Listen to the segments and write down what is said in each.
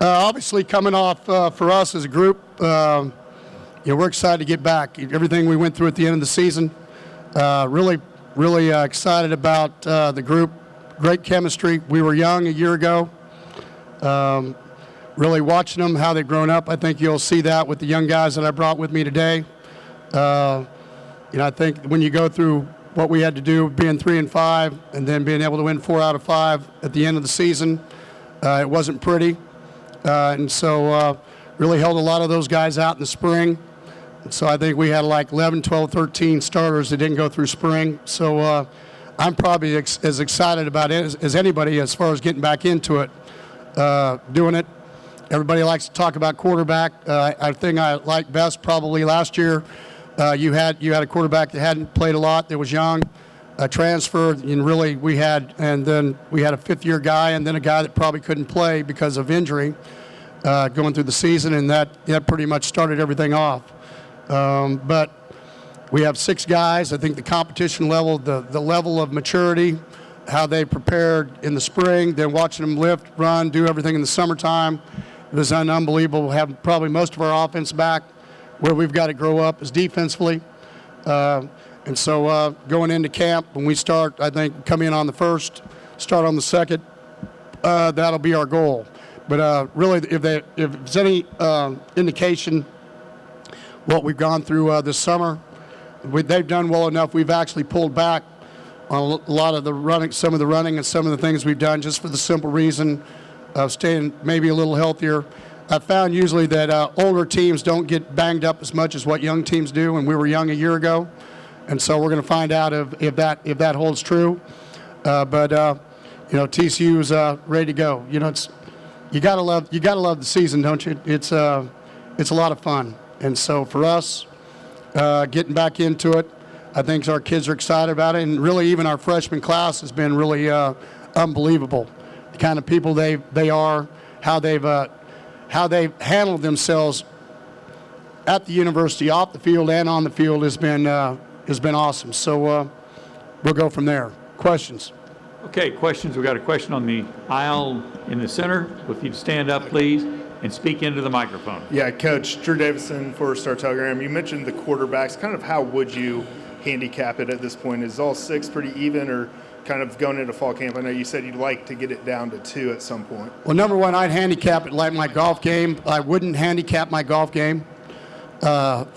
Obviously, coming off for us as a group, we're excited to get back. Everything we went through at the end of the season, really excited about the group. Great chemistry. We were young a year ago. Really watching them, how they've grown up. I think you'll see that with the young guys that I brought with me today. I think when you go through what we had to do, being 3-5, and then being able to win 4 out of 5 at the end of the season, it wasn't pretty. And so really held a lot of those guys out in the spring. So I think we had like 11, 12, 13 starters that didn't go through spring. So I'm probably as excited about it as anybody as far as getting back into it, doing it. Everybody likes to talk about quarterback. I think I liked best probably last year. You had a quarterback that hadn't played a lot, that was young, transferred, and really and then we had a fifth-year guy, and then a guy that probably couldn't play because of injury going through the season, and that pretty much started everything off. But we have 6 guys. I think the competition level, the level of maturity, how they prepared in the spring, then watching them lift, run, do everything in the summertime, it was unbelievable. We have probably most of our offense back. Where we've got to grow up is defensively. And so going into camp, when we start, I think come in on the first, start on the second, that'll be our goal. But really, if there's any indication what we've gone through this summer, they've done well enough. We've actually pulled back on a lot of the running, some of the running and some of the things we've done just for the simple reason of staying maybe a little healthier. I found usually that older teams don't get banged up as much as what young teams do, and we were young a year ago, and so we're going to find out if that holds true. But TCU's ready to go. You gotta love the season, don't you? It's a lot of fun, and so for us, getting back into it, I think our kids are excited about it, and really even our freshman class has been really unbelievable. The kind of people they are, how they've handled themselves at the university, off the field and on the field has been awesome. So we'll go from there. Questions? Okay, questions. We've got a question on the aisle in the center. If you'd stand up, please, and speak into the microphone. Yeah, Coach Drew Davison for Star Telegram. You mentioned the quarterbacks. Kind of how would you handicap it at this point? Is all 6 pretty even, or kind of going into fall camp? I know you said you'd like to get it down to 2 at some point. Well, number one, I'd handicap it like my golf game. I wouldn't handicap my golf game. To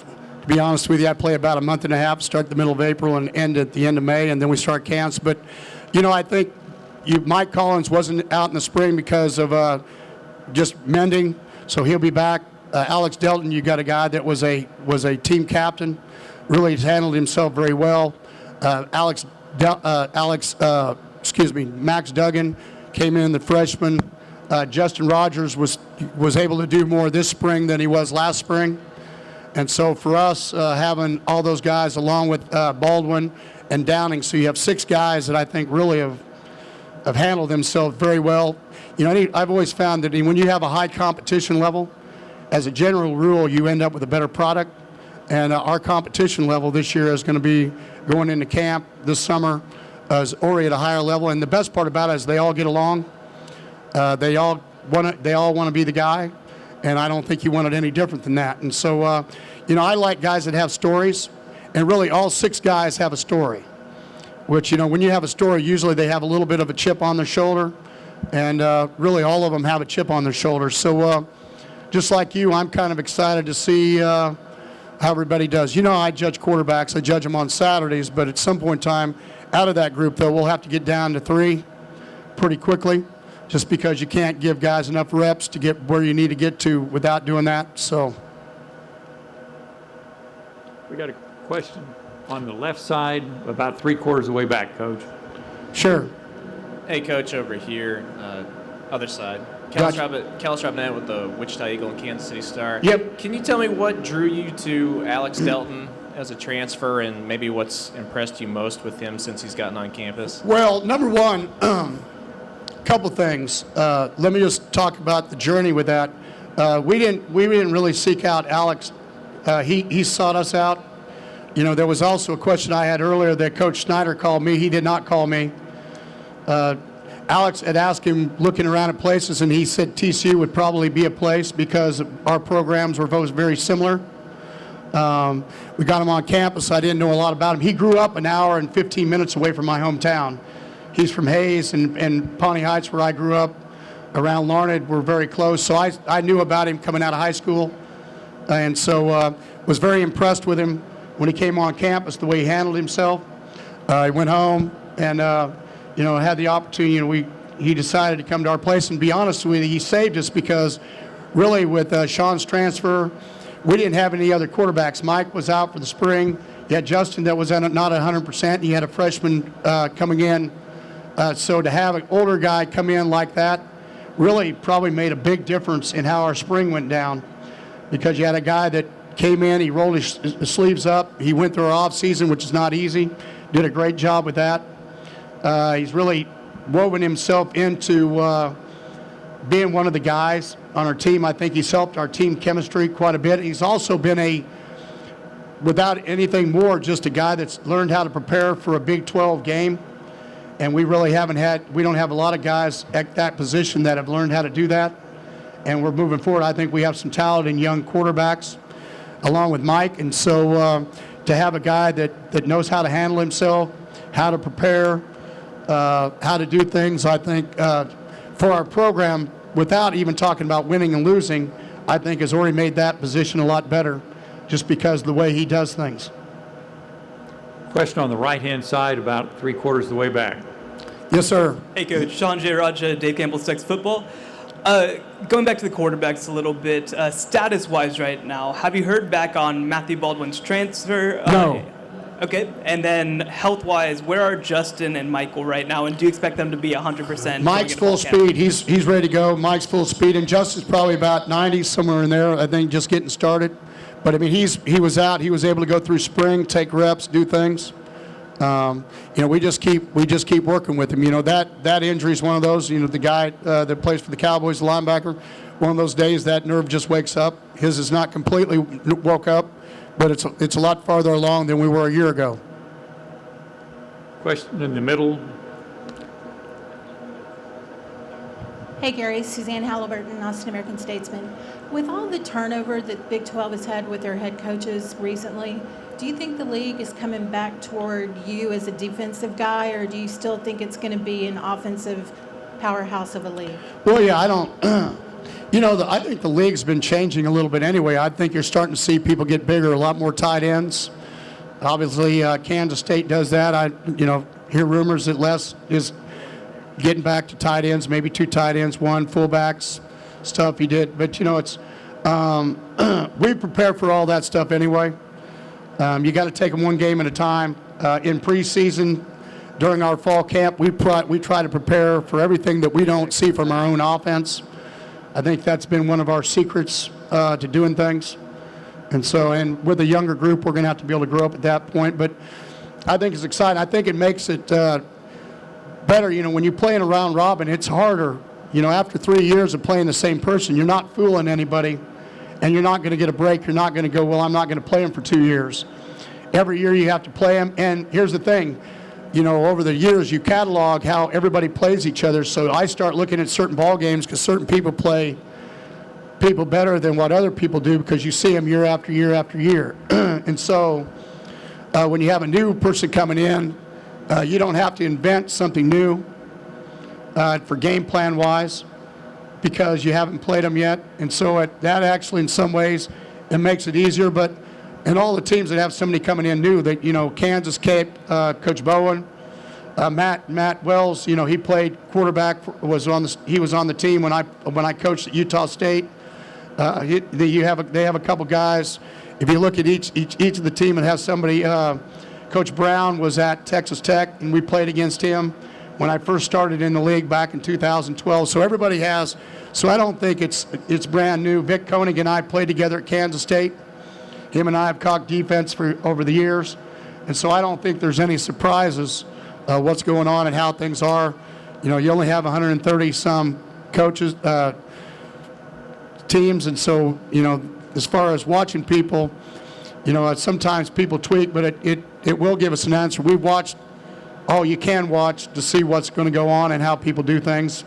be honest with you, I play about a month and a half, start the middle of April and end at the end of May, and then we start camps. But, I think Mike Collins wasn't out in the spring because of just mending, so he'll be back. Alex Delton, you got a guy that was a team captain, really has handled himself very well. Max Duggan came in, the freshman. Justin Rogers was able to do more this spring than he was last spring. And so for us, having all those guys along with Baldwin and Downing, so you have 6 guys that I think really have handled themselves very well. I've always found that when you have a high competition level, as a general rule, you end up with a better product. And our competition level this year is going to be going into camp this summer is already at a higher level. And the best part about it is they all get along. They all want to be the guy. And I don't think you want it any different than that. And so, I like guys that have stories. And really all 6 guys have a story. Which, when you have a story, usually they have a little bit of a chip on their shoulder. And really all of them have a chip on their shoulder. So just like you, I'm kind of excited to see how everybody does. I judge quarterbacks. I judge them on Saturdays, but at some point in time, out of that group, though, we'll have to get down to 3 pretty quickly, just because you can't give guys enough reps to get where you need to get to without doing that. So, we got a question on the left side, about 3/4 of the way back, Coach. Sure. Hey, Coach, over here, other side. Gotcha. Callis Robinette with the Wichita Eagle and Kansas City Star. Yep. Can you tell me what drew you to Alex Delton as a transfer, and maybe what's impressed you most with him since he's gotten on campus? Well, number one, couple things. Let me just talk about the journey with that. We didn't really seek out Alex. He sought us out. There was also a question I had earlier that Coach Snyder called me. He did not call me. Alex had asked him, looking around at places, and he said TCU would probably be a place because our programs were both very similar. We got him on campus. I didn't know a lot about him. He grew up an hour and 15 minutes away from my hometown. He's from Hayes and Pawnee Heights, where I grew up. Around Larned, we're very close. So I knew about him coming out of high school, and so was very impressed with him when he came on campus, the way he handled himself. He went home and had the opportunity. He decided to come to our place, and be honest with you, he saved us because really with Sean's transfer, we didn't have any other quarterbacks. Mike was out for the spring. You had Justin that was not 100%. You had a freshman coming in. So to have an older guy come in like that really probably made a big difference in how our spring went down, because you had a guy that came in, he rolled his sleeves up, he went through our off season, which is not easy, did a great job with that. He's really woven himself into being one of the guys on our team. I think he's helped our team chemistry quite a bit. He's also been without anything more, just a guy that's learned how to prepare for a Big 12 game. And we really we don't have a lot of guys at that position that have learned how to do that. And we're moving forward. I think we have some talented young quarterbacks along with Mike. And so to have a guy that knows how to handle himself, how to prepare, how to do things, I think for our program, without even talking about winning and losing, I think has already made that position a lot better just because of the way he does things. Question on the right-hand side, about 3/4 of the way back. Yes, sir. Hey, Coach. Sean J. Raja, Dave Campbell's Texas Football. Going back to the quarterbacks a little bit, status-wise right now, have you heard back on Matthew Baldwin's transfer? No. Okay. And then health-wise, where are Justin and Michael right now, and do you expect them to be 100%? Mike's full speed. He's ready to go. Mike's full speed, and Justin's probably about 90, somewhere in there, I think, just getting started. But, I mean, he was out. He was able to go through spring, take reps, do things. We just keep working with him. That injury is one of those. The guy that plays for the Cowboys, the linebacker, one of those days that nerve just wakes up. His is not completely woke up, but it's a lot farther along than we were a year ago. Question in the middle. Hey Gary, Suzanne Halliburton, Austin American Statesman. With all the turnover that Big 12 has had with their head coaches recently, do you think the league is coming back toward you as a defensive guy, or do you still think it's going to be an offensive powerhouse of a league? Well, yeah, I don't. I think the league's been changing a little bit anyway. I think you're starting to see people get bigger, a lot more tight ends. Obviously, Kansas State does that. I hear rumors that Les is getting back to tight ends, maybe 2 tight ends, 1 fullbacks, stuff he did. But it's we prepare for all that stuff anyway. You got to take them one game at a time. In preseason, during our fall camp, we try to prepare for everything that we don't see from our own offense. I think that's been one of our secrets to doing things. And with a younger group, we're going to have to be able to grow up at that point. But I think it's exciting. I think it makes it better. When you play in a round robin, it's harder. After 3 years of playing the same person, you're not fooling anybody, and you're not going to get a break. You're not going to go, well, I'm not going to play him for 2 years. Every year you have to play him. And here's the thing. Over the years, you catalog how everybody plays each other. So I start looking at certain ball games because certain people play people better than what other people do because you see them year after year after year. And so when you have a new person coming in, you don't have to invent something new for game plan wise because you haven't played them yet. And so that actually in some ways it makes it easier. But and all the teams that have somebody coming in new, that Kansas Cape, Coach Bowen, Matt Wells, he played quarterback. He was on the team when I coached at Utah State. They have a couple guys. If you look at each of the team, it has somebody. Coach Brown was at Texas Tech, and we played against him when I first started in the league back in 2012. So everybody has. So I don't think it's brand new. Vic Koenig and I played together at Kansas State. Him and I have cocked defense for over the years, and so I don't think there's any surprises what's going on and how things are. You only have 130 some coaches, teams, and so as far as watching people, sometimes people tweak, but it will give us an answer. We've watched all you can watch to see what's going to go on and how people do things.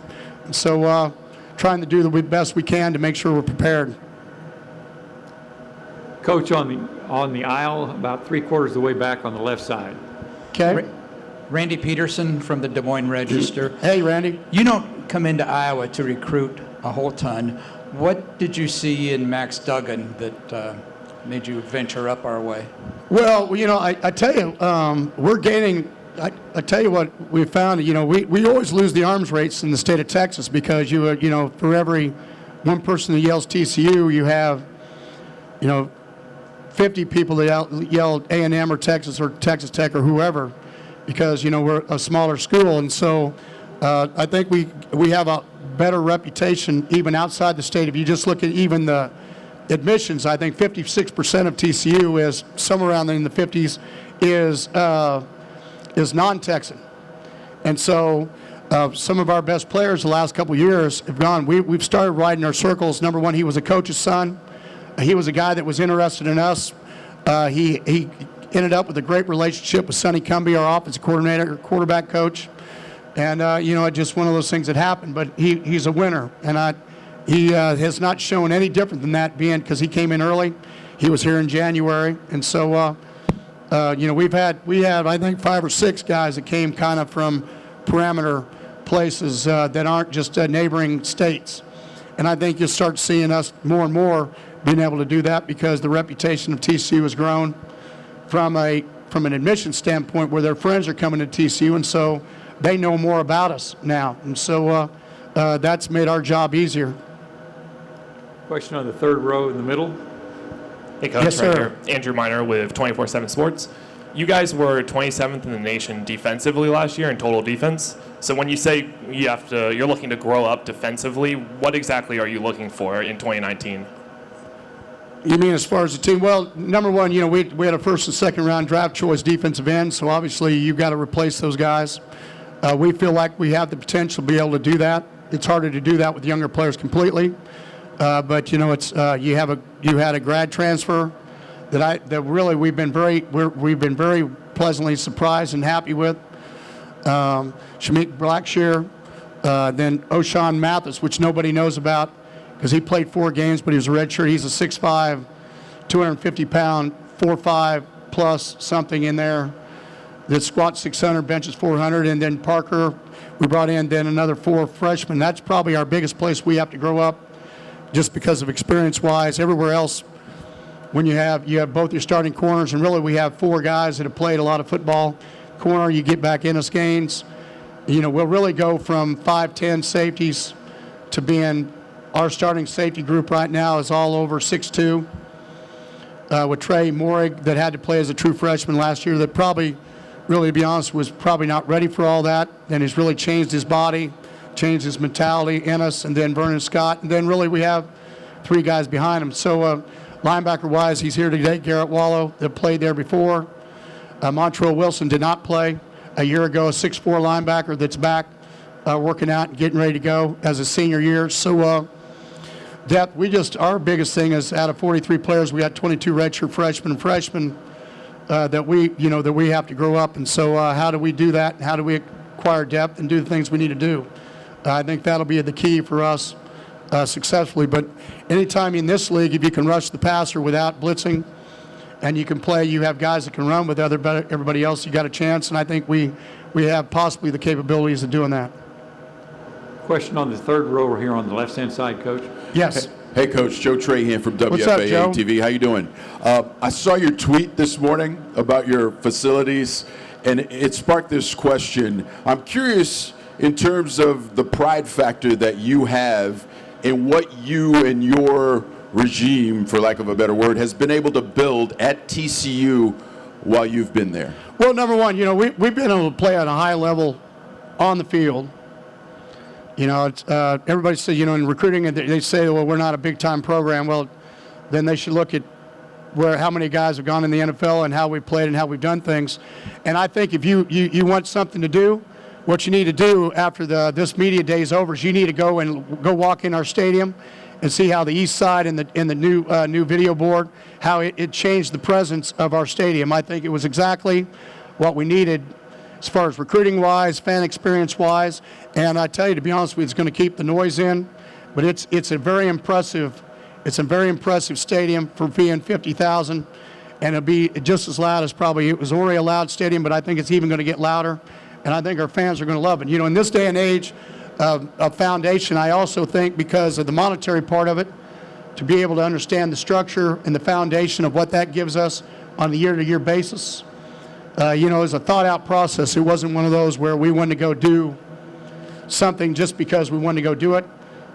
So trying to do the best we can to make sure we're prepared. Coach, on the aisle, about 3/4 of the way back on the left side. Okay? Randy Peterson from the Des Moines Register. Hey, Randy. You don't come into Iowa to recruit a whole ton. What did you see in Max Duggan that made you venture up our way? Well, you know, I tell you, we're gaining. I tell you what we found. You know, we always lose the arms race in the state of Texas because you know, for every one person that yells TCU, you have, you know, 50 people that yell A&M or Texas Tech or whoever, because, you know, we're a smaller school. And so I think we have a better reputation even outside the state. If you just look at even the admissions, I think 56% of TCU is somewhere around in the 50s is non-Texan. And so some of our best players the last couple of years have gone. We've started riding our circles. Number one, he was a coach's son. He was a guy that was interested in us. He ended up with a great relationship with Sonny Cumbie, our offensive coordinator, quarterback coach. And, you know, just one of those things that happened. But he's a winner. And he has not shown any different than that, being because he came in early. He was here in January. And so, you know, we have, I think, 5 or 6 guys that came kind of from parameter places that aren't just neighboring states. And I think you'll start seeing us more and more being able to do that because the reputation of TCU has grown from an admission standpoint where their friends are coming to TCU, and so they know more about us now. And so that's made our job easier. Question on the third row in the middle. Hey, Coach. Yes, right sir. here. Andrew Miner with 24/7 Sports. You guys were 27th in the nation defensively last year in total defense. So when you say you're looking to grow up defensively, what exactly are you looking for in 2019? You mean as far as the team? Well, number one, you know, we had a first and second round draft choice defensive end, so obviously you've got to replace those guys. We feel like we have the potential to be able to do that. It's harder to do that with younger players completely, but you know, it's you had a grad transfer that really we've been very pleasantly surprised and happy with. Shamik Blackshear, then O'Shawn Mathis, which nobody knows about, because he played 4 games, but he was a redshirt. He's a 6'5", 250-pound, 4'5" plus something in there that squats 600, benches 400. And then Parker, we brought in then another 4 freshmen. That's probably our biggest place we have to grow up just because of experience-wise. Everywhere else, when you have both your starting corners, and really we have 4 guys that have played a lot of football. Corner, you get back Ennis Gaines. You know, we'll really go from 5'10" safeties to being our starting safety group right now is all over 6'2", with Trey Morig that had to play as a true freshman last year that probably, really to be honest, was probably not ready for all that, and has really changed his body, changed his mentality, Ennis, and then Vernon Scott, and then really we have 3 guys behind him. So linebacker-wise, he's here today, Garrett Wallow, that played there before. Montrell Wilson did not play a year ago, a 6'4" linebacker that's back working out and getting ready to go as a senior year. So depth, our biggest thing is out of 43 players, we got 22 redshirt freshmen that we have to grow up. And so how do we do that? How do we acquire depth and do the things we need to do? I think that'll be the key for us successfully. But anytime in this league, if you can rush the passer without blitzing, and you can play, you have guys that can run with everybody else, you got a chance. And I think we have possibly the capabilities of doing that. Question on the third row here on the left-hand side, Coach. Yes. Hey, Coach. Joe Trahan from What's up, Joe? WFAA TV. How you doing? I saw your tweet this morning about your facilities, and it sparked this question. I'm curious in terms of the pride factor that you have in what you and your regime, for lack of a better word, has been able to build at TCU while you've been there. Well, number one, you know, we've been able to play at a high level on the field. You know, it's, everybody says, you know, in recruiting, they say, well, we're not a big-time program. Well, then they should look at how many guys have gone in the NFL and how we played and how we've done things. And I think if you want something to do, what you need to do after this media day is over is you need to go walk in our stadium and see how the east side and the new video board, how it changed the presence of our stadium. I think it was exactly what we needed as far as recruiting-wise, fan experience-wise. And I tell you, to be honest with you, it's going to keep the noise in. But it's a very impressive stadium for being 50,000, and it'll be just as loud as probably it was already a loud stadium. But I think it's even going to get louder, and I think our fans are going to love it. You know, in this day and age of foundation, I also think because of the monetary part of it, to be able to understand the structure and the foundation of what that gives us on a year-to-year basis. You know, it's a thought-out process. It wasn't one of those where we wanted to go do something just because we wanted to go do it.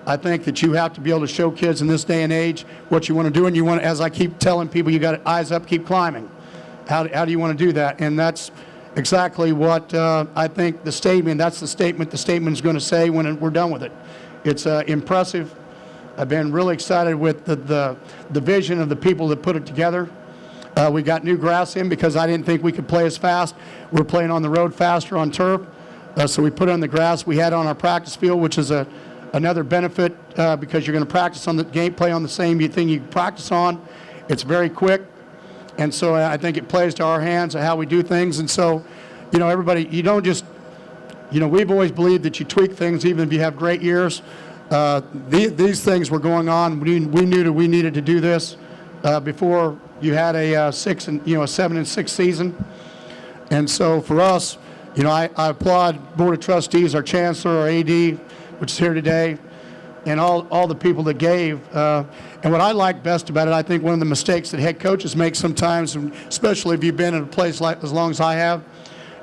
I think that you have to be able to show kids in this day and age what you want to do, and you want, as I keep telling people, you got to eyes up, keep climbing. How do you want to do that? And that's exactly what I think the statement is going to say when we're done with it. It's impressive. I've been really excited with the vision of the people that put it together. We got new grass in because I didn't think we could play as fast. We're playing on the road faster on turf. So we put on the grass we had on our practice field, which is another benefit because you're going to practice on the gameplay on the same thing you practice on. It's very quick. And so I think it plays to our hands of how we do things. And so, you know, everybody, you don't just, you know, we've always believed that you tweak things even if you have great years. These things were going on. We knew that we needed to do this before you had a 7-6 season. And so for us, you know, I applaud Board of Trustees, our Chancellor, our AD, which is here today, and all the people that gave. And what I like best about it, I think one of the mistakes that head coaches make sometimes, and especially if you've been in a place like as long as I have,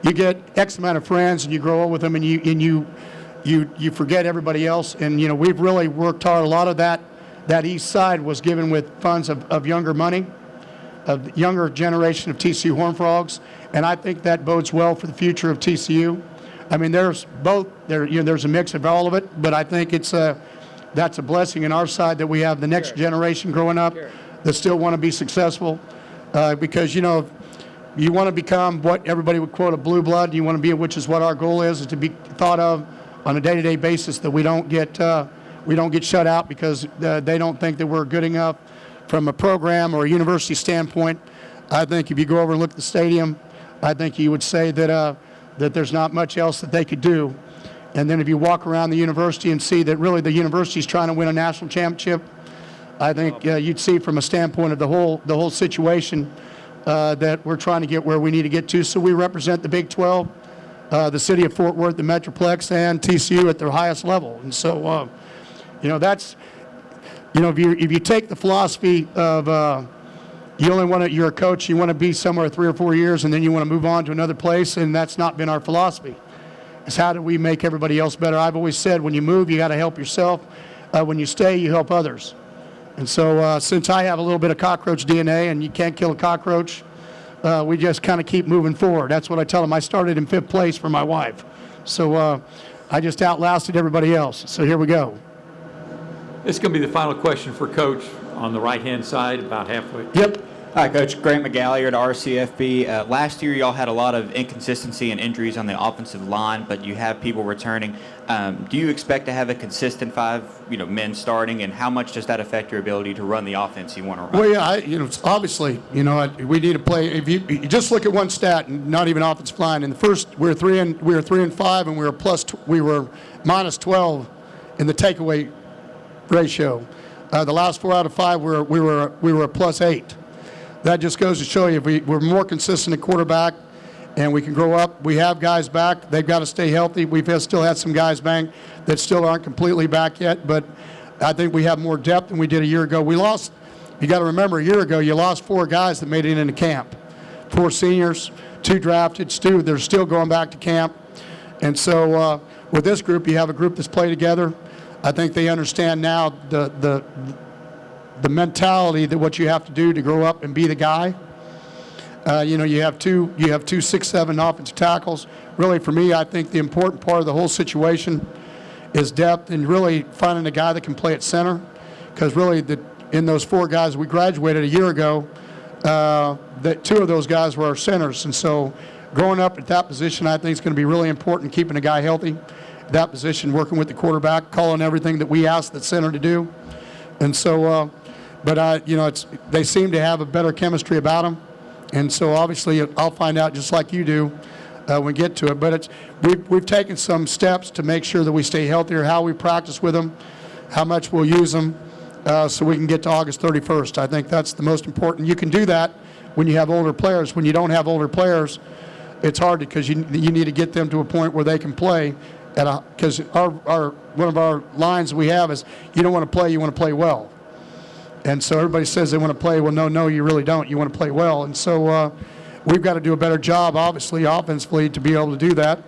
you get X amount of friends and you grow up with them and you forget everybody else. And you know, we've really worked hard. A lot of that east side was given with funds of younger money, of the younger generation of TCU Horned Frogs, and I think that bodes well for the future of TCU. I mean, there's a mix of all of it, but I think that's a blessing in our side that we have the next generation growing up that still want to be successful, because you know, you want to become what everybody would quote a blue blood. You want to be, which is what our goal is to be thought of on a day-to-day basis, that we don't get shut out because they don't think that we're good enough from a program or a university standpoint. I think if you go over and look at the stadium, I think you would say that there's not much else that they could do. And then if you walk around the university and see that really the university is trying to win a national championship, I think you'd see from a standpoint of the whole situation that we're trying to get where we need to get to. So we represent the Big 12, the city of Fort Worth, the Metroplex, and TCU at their highest level. And so, you know, that's, you know, if you take the philosophy of you're a coach, you want to be somewhere 3 or 4 years, and then you want to move on to another place, and that's not been our philosophy. It's how do we make everybody else better. I've always said when you move, you got to help yourself. When you stay, you help others. And so since I have a little bit of cockroach DNA, and you can't kill a cockroach, we just kind of keep moving forward. That's what I tell them. I started in 5th place for my wife. So I just outlasted everybody else. So here we go. This is going to be the final question for Coach on the right-hand side, about halfway. Yep. Hi, Coach. Grant McGalliard, RCFB. Last year, y'all had a lot of inconsistency and injuries on the offensive line, but you have people returning. Do you expect to have a consistent 5, men starting, and how much does that affect your ability to run the offense you want to run? Well, yeah, obviously, we need to play. If you just look at one stat, and not even offensive line. In the first, we were 3-5, and we were minus 12 in the takeaway ratio. The last 4 out of 5, we were a plus 8. That just goes to show you if we're more consistent at quarterback and we can grow up. We have guys back. They've got to stay healthy. We've still had some guys back that still aren't completely back yet, but I think we have more depth than we did a year ago. We lost, you got to remember, a year ago you lost 4 guys that made it into camp. 4 seniors, 2 drafted, 2 they're still going back to camp. And so with this group, you have a group that's played together. I think they understand now the mentality that what you have to do to grow up and be the guy. You have two 6'7" offensive tackles. Really, for me, I think the important part of the whole situation is depth and really finding a guy that can play at center. Because really, in those 4 guys we graduated a year ago, that 2 of those guys were our centers. And so growing up at that position, I think is going to be really important, keeping a guy healthy. That position, working with the quarterback, calling everything that we ask the center to do. And so, they seem to have a better chemistry about them. And so obviously I'll find out just like you do when we get to it. But we've taken some steps to make sure that we stay healthier, how we practice with them, how much we'll use them, so we can get to August 31st. I think that's the most important. You can do that when you have older players. When you don't have older players, it's hard because you need to get them to a point where they can play. Because one of our lines we have is, you don't want to play, you want to play well. And so everybody says they want to play. Well, no, you really don't. You want to play well. And so we've got to do a better job, obviously, offensively, to be able to do that.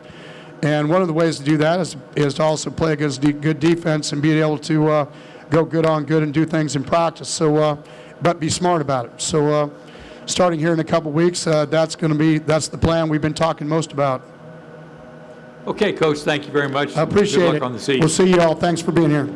And one of the ways to do that is to also play against good defense and be able to go good on good and do things in practice. So, but be smart about it. So, starting here in a couple weeks, that's the plan we've been talking most about. Okay, Coach, thank you very much. I appreciate it. Good luck on the season. We'll see you all. Thanks for being here.